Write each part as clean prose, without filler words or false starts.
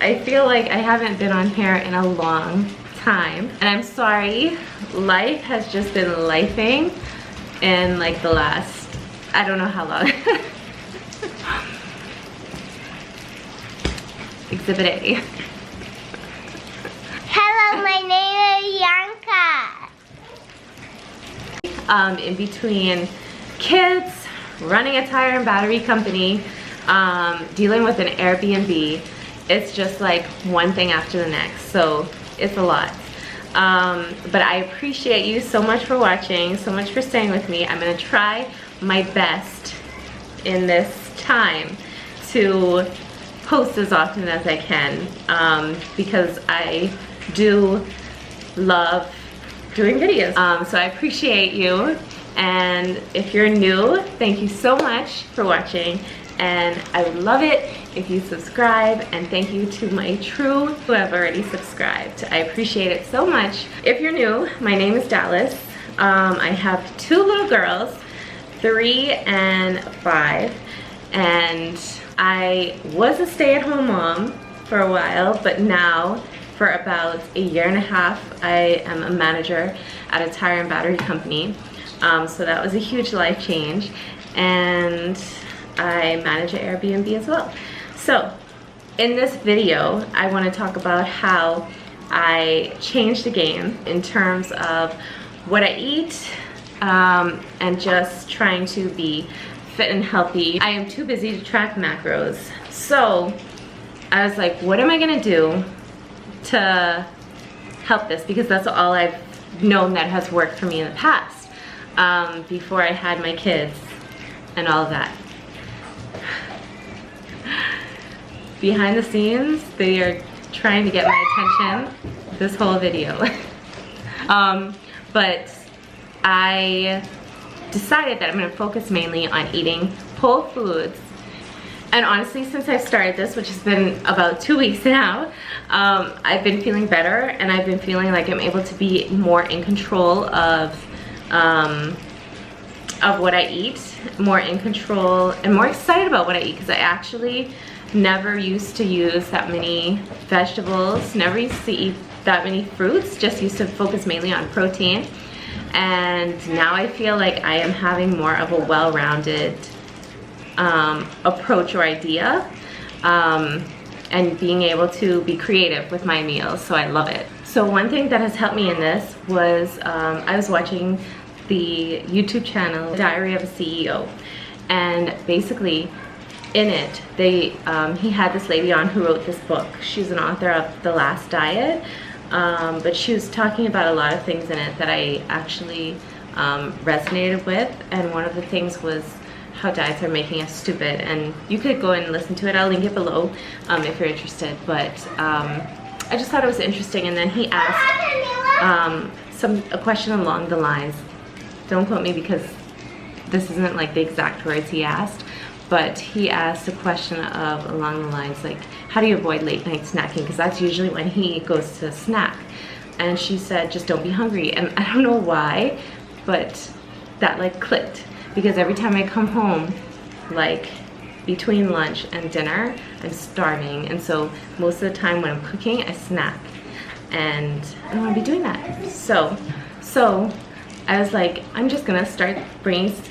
I feel like I haven't been on here in a long time, and I'm sorry. Life has just been lifing in like the last, I don't know how long. Exhibit A. Hello, my name is Yanka. In between kids, running a tire and battery company, dealing with an Airbnb, it's just like one thing after the next, so it's a lot. But I appreciate you so much for watching, so much for staying with me. I'm gonna try my best in this time to post as often as I can, because I do love doing videos. So I appreciate you, and if you're new, thank you so much for watching, and I would love it if you subscribe, and thank you to my true who have already subscribed. I appreciate it so much. If you're new, my name is Dallas. I have 2 little girls, 3 and 5, and I was a stay-at-home mom for a while, but now for about a year and a half, I am a manager at a tire and battery company. So that was a huge life change, and I manage an Airbnb as well. So in this video, I want to talk about how I changed the game in terms of what I eat, and just trying to be fit and healthy. I am too busy to track macros. So I was like, what am I gonna do to help this? Because that's all I've known that has worked for me in the past, before I had my kids and all of that. Behind the scenes, they are trying to get my attention this whole video. But I decided that I'm gonna focus mainly on eating whole foods. And honestly, since I've started this, which has been about 2 weeks now, I've been feeling better, and I've been feeling like I'm able to be more in control of what I eat, more in control, and more excited about what I eat, because I actually never used to use that many vegetables, never used to eat that many fruits, just used to focus mainly on protein. And now I feel like I am having more of a well-rounded approach or idea, and being able to be creative with my meals, so I love it. So one thing that has helped me in this was, I was watching the YouTube channel Diary of a CEO, and basically in it, he had this lady on who wrote this book. She's an author of The Last Diet, but she was talking about a lot of things in it that I actually resonated with, and one of the things was how diets are making us stupid. And you could go and listen to it. I'll link it below if you're interested. But I just thought it was interesting. And then he asked a question along the lines, don't quote me because this isn't like the exact words he asked, but he asked a question of along the lines like, how do you avoid late night snacking? Because that's usually when he goes to snack. And she said, just don't be hungry. And I don't know why, but that like clicked, because every time I come home, like between lunch and dinner, I'm starving. And so most of the time when I'm cooking, I snack, and I don't want to be doing that. So I was like, I'm just gonna start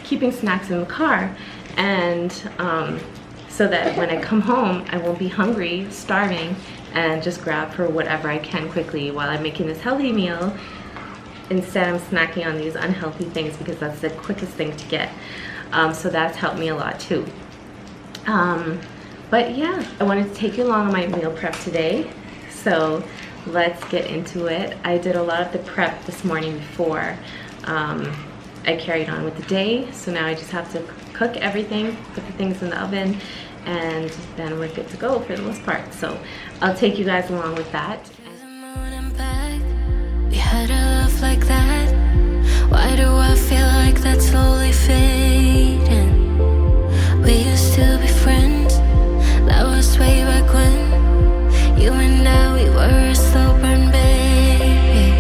keeping snacks in the car, and so that when I come home, I won't be hungry, starving, and just grab for whatever I can quickly while I'm making this healthy meal. Instead, I'm snacking on these unhealthy things because that's the quickest thing to get. So that's helped me a lot too. But yeah, I wanted to take you along on my meal prep today. So let's get into it. I did a lot of the prep this morning before I carried on with the day. So now I just have to cook everything, put the things in the oven, and then we're good to go for the most part. So I'll take you guys along with that. We had a love like that. Why do I feel like that's slowly fading? We used to be friends. That was way back when. You and I, we were a slow burn, baby.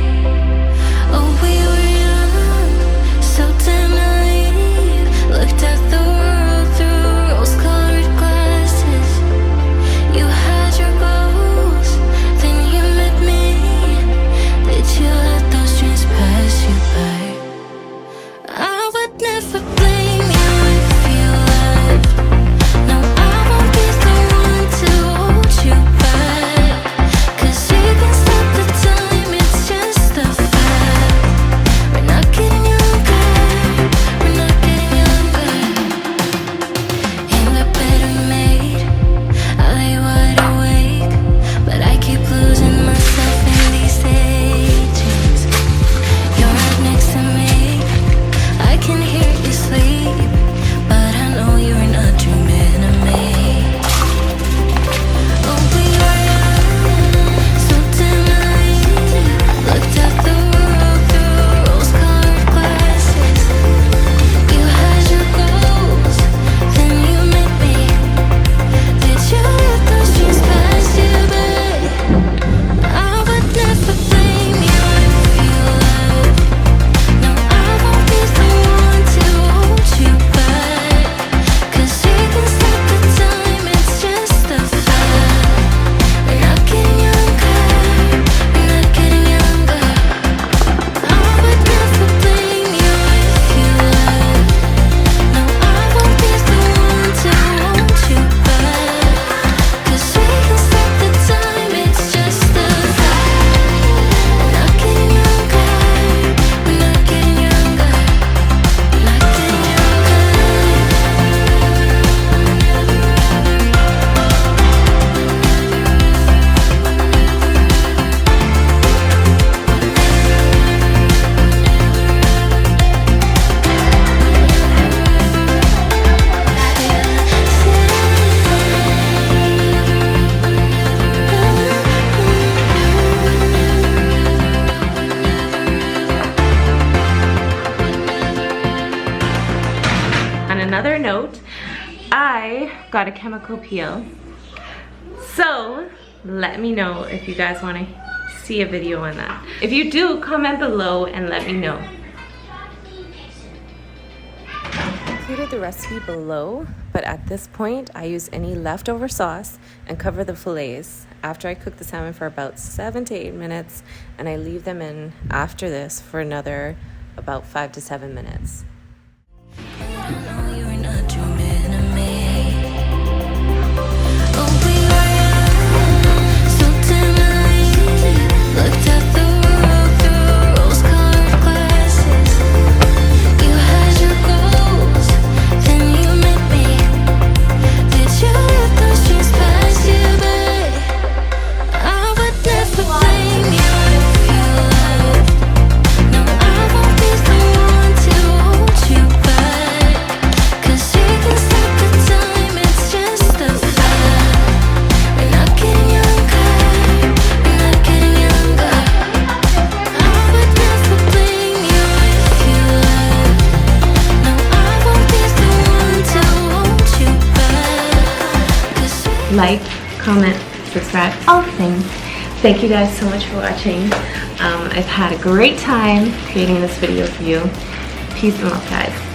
Oh, we were young, so damn naive. Looked at the world through rose-colored glasses. You had your goals, got a chemical peel. So let me know if you guys want to see a video on that. If you do, comment below and let me know. Included the recipe below, but at this point I use any leftover sauce and cover the fillets after I cook the salmon for about 7 to 8 minutes, and I leave them in after this for another about 5 to 7 minutes. Like, comment, subscribe, all the things. Thank you guys so much for watching. I've had a great time creating this video for you. Peace and love, guys.